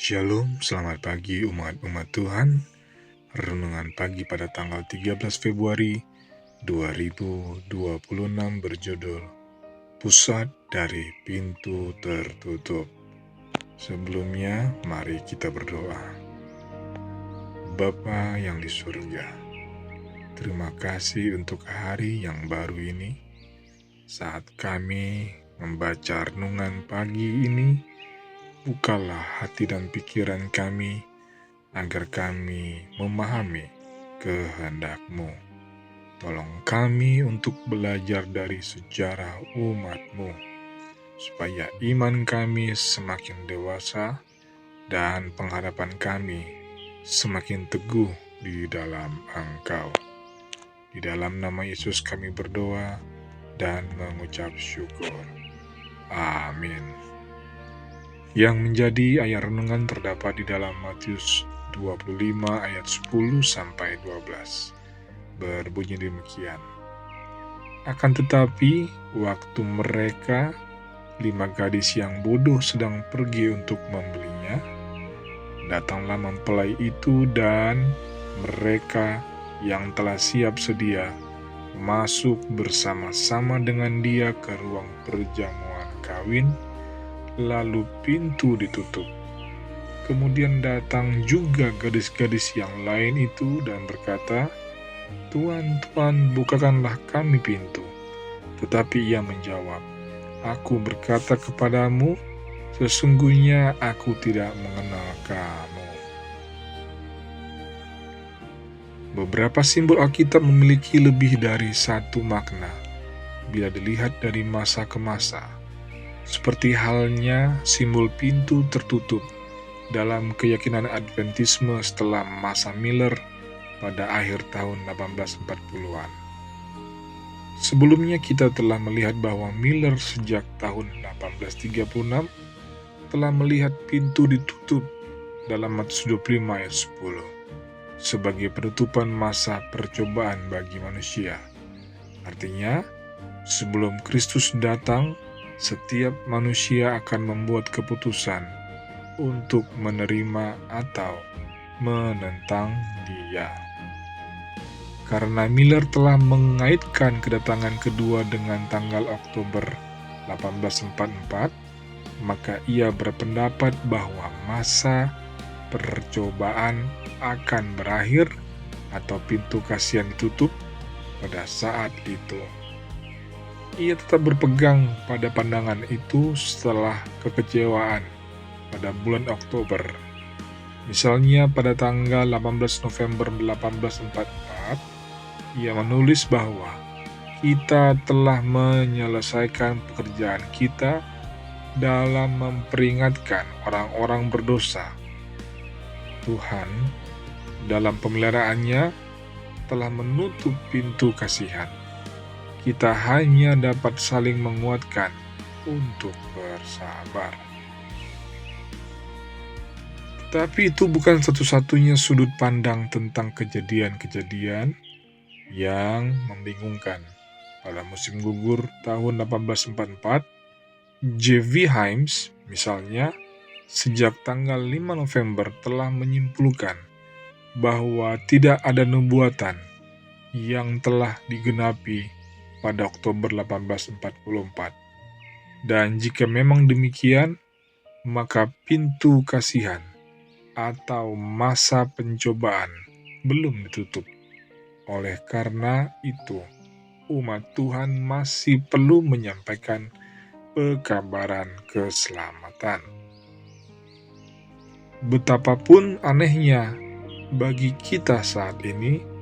Shalom, selamat pagi umat-umat Tuhan. Renungan pagi pada tanggal 13 Februari 2026 berjudul Pusat dari Pintu Tertutup. Sebelumnya, mari kita berdoa. Bapa yang di surga, terima kasih untuk hari yang baru ini. Saat kami membaca renungan pagi ini, bukalah hati dan pikiran kami, agar kami memahami kehendak-Mu. Tolong kami untuk belajar dari sejarah umat-Mu, supaya iman kami semakin dewasa dan pengharapan kami semakin teguh di dalam Engkau. Di dalam nama Yesus kami berdoa dan mengucap syukur. Amin. Yang menjadi ayat renungan terdapat di dalam Matius 25 ayat 10 sampai 12. Berbunyi demikian. Akan tetapi, waktu mereka 5 gadis yang bodoh sedang pergi untuk membelinya, datanglah mempelai itu dan mereka yang telah siap sedia masuk bersama-sama dengan dia ke ruang perjamuan kawin, lalu pintu ditutup. Kemudian datang juga gadis-gadis yang lain itu dan berkata, "Tuan, Tuan, bukakanlah kami pintu." Tetapi ia menjawab, "Aku berkata kepadamu, sesungguhnya aku tidak mengenal kamu." Beberapa simbol Alkitab memiliki lebih dari satu makna bila dilihat dari masa ke masa. Seperti halnya simbol pintu tertutup dalam keyakinan Adventisme setelah masa Miller pada akhir tahun 1840-an. Sebelumnya kita telah melihat bahwa Miller sejak tahun 1836 telah melihat pintu ditutup dalam Matius 25 ayat 10 sebagai penutupan masa percobaan bagi manusia. Artinya, sebelum Kristus datang, setiap manusia akan membuat keputusan untuk menerima atau menentang Dia. Karena Miller telah mengaitkan kedatangan kedua dengan tanggal Oktober 1844, maka ia berpendapat bahwa masa percobaan akan berakhir atau pintu kasihan ditutup pada saat itu. Ia tetap berpegang pada pandangan itu setelah kekecewaan pada bulan Oktober. Misalnya pada tanggal 18 November 1844, ia menulis bahwa kita telah menyelesaikan pekerjaan kita dalam memperingatkan orang-orang berdosa. Tuhan dalam pemeliharaannya telah menutup pintu kasihan. Kita hanya dapat saling menguatkan untuk bersabar. Tetapi itu bukan satu-satunya sudut pandang tentang kejadian-kejadian yang membingungkan. Pada musim gugur tahun 1844, J.V. Himes misalnya sejak tanggal 5 November telah menyimpulkan bahwa tidak ada nubuatan yang telah digenapi pada Oktober 1844. Dan jika memang demikian, maka pintu kasihan atau masa pencobaan belum ditutup. Oleh karena itu, umat Tuhan masih perlu menyampaikan pekabaran keselamatan. Betapapun anehnya bagi kita saat ini,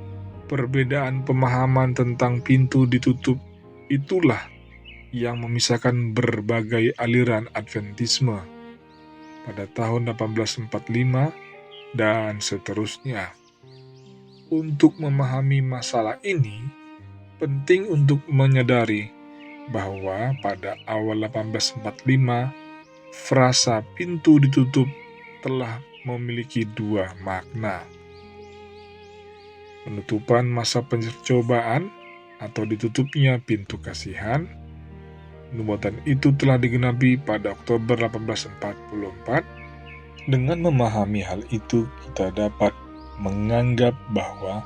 perbedaan pemahaman tentang pintu ditutup itulah yang memisahkan berbagai aliran Adventisme pada tahun 1845 dan seterusnya. Untuk memahami masalah ini, penting untuk menyadari bahwa pada awal 1845, frasa pintu ditutup telah memiliki dua makna. Penutupan masa percobaan atau ditutupnya pintu kasihan. Nubuatan itu telah digenapi pada Oktober 1844 Dengan memahami hal itu, kita dapat menganggap bahwa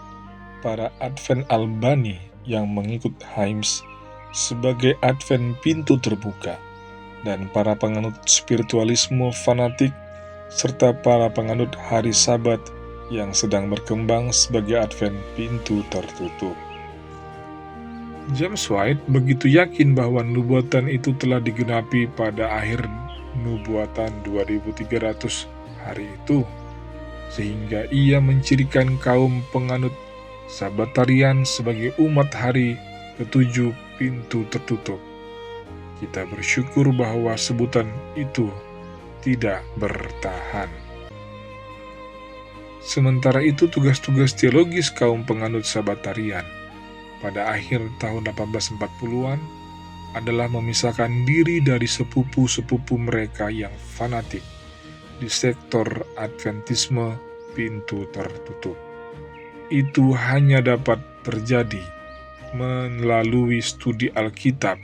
para Advent Albani yang mengikut Himes sebagai Advent pintu terbuka, dan para penganut spiritualisme fanatik, serta para penganut hari Sabat yang sedang berkembang sebagai Advent pintu tertutup. James White begitu yakin bahwa nubuatan itu telah digenapi pada akhir nubuatan 2300 hari itu, sehingga ia mencirikan kaum penganut Sabatarian sebagai umat hari ketujuh pintu tertutup. Kita bersyukur bahwa sebutan itu tidak bertahan. Sementara itu, tugas-tugas teologis kaum penganut Sabatarian pada akhir tahun 1840-an adalah memisahkan diri dari sepupu-sepupu mereka yang fanatik di sektor Adventisme pintu tertutup. Itu hanya dapat terjadi melalui studi Alkitab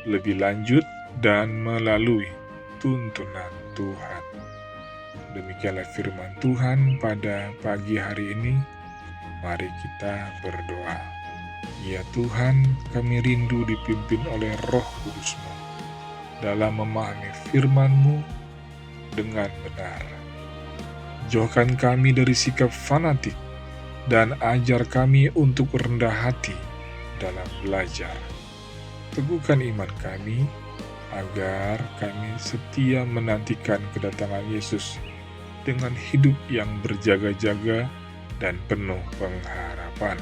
lebih lanjut dan melalui tuntunan Tuhan. Demikianlah firman Tuhan pada pagi hari ini. Mari kita berdoa. Ya Tuhan, kami rindu dipimpin oleh Roh Kudus-Mu dalam memahami firman-Mu dengan benar. Jauhkan kami dari sikap fanatik dan ajar kami untuk rendah hati dalam belajar. Teguhkan iman kami agar kami setia menantikan kedatangan Yesus dengan hidup yang berjaga-jaga dan penuh pengharapan.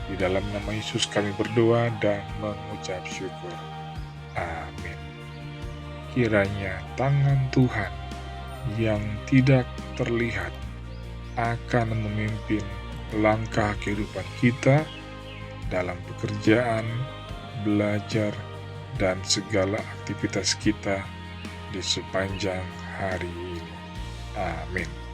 Di dalam nama Yesus kami berdoa dan mengucap syukur. Amin. Kiranya tangan Tuhan yang tidak terlihat akan memimpin langkah kehidupan kita dalam pekerjaan, belajar, dan segala aktivitas kita di sepanjang hari ini. Amin.